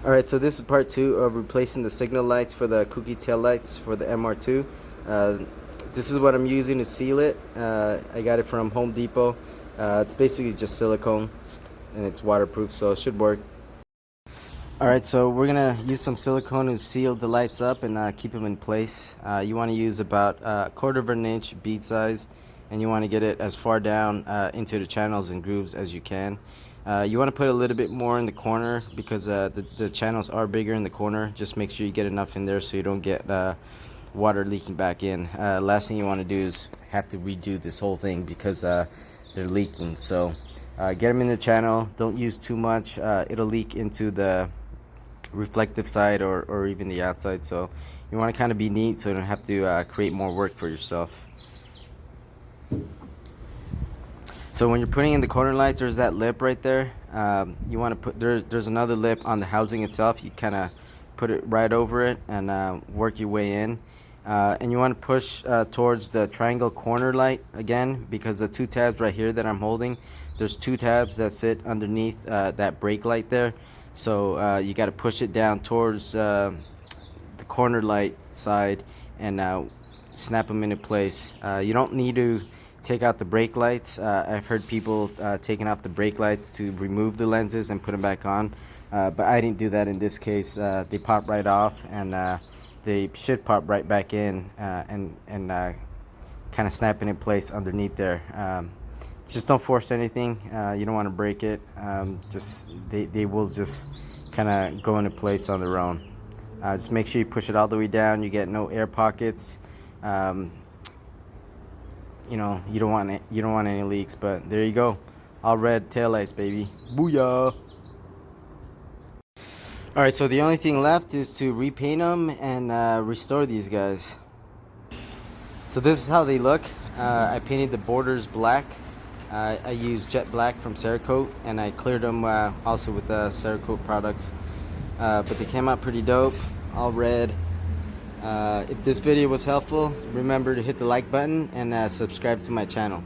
Alright, so this is part 2 of replacing the signal lights for the Kouki Taillights for the MR2. This is what I'm using to seal it. I got it from Home Depot. It's basically just silicone and it's waterproof, so it should work. Alright, so we're going to use some silicone to seal the lights up and keep them in place. You want to use about a 1/4 of an inch bead size, and you want to get it as far down into the channels and grooves as you can. You want to put a little bit more in the corner because the channels are bigger in the corner. Just make sure you get enough in there so you don't get water leaking back in. Last thing you want to do is have to redo this whole thing because they're leaking. So get them in the channel. Don't use too much. It'll leak into the reflective side or even the outside. So you want to kind of be neat so you don't have to create more work for yourself. So when you're putting in the corner lights, there's that lip right there. You want to put there's another lip on the housing itself. You kind of put it right over it and work your way in. And you want to push towards the triangle corner light again, because the two tabs right here that I'm holding, there's two tabs that sit underneath that brake light there. So you got to push it down towards the corner light side and snap them into place. You don't need to take out the brake lights. I've heard people taking off the brake lights to remove the lenses and put them back on, but I didn't do that in this case. They pop right off, and they should pop right back in and kind of snap it in place underneath there. Just don't force anything. You don't want to break it. Just they will just kind of go into place on their own. Just make sure you push it all the way down. You get no air pockets. You know, you don't want any leaks, but there you go, all red taillights, baby. Booyah. Alright, so the only thing left is to repaint them and restore these guys. So this is how they look. I painted the borders black. I used jet black from Cerakote, and I cleared them also with the Cerakote products, but they came out pretty dope, all red. If this video was helpful, remember to hit the like button and subscribe to my channel.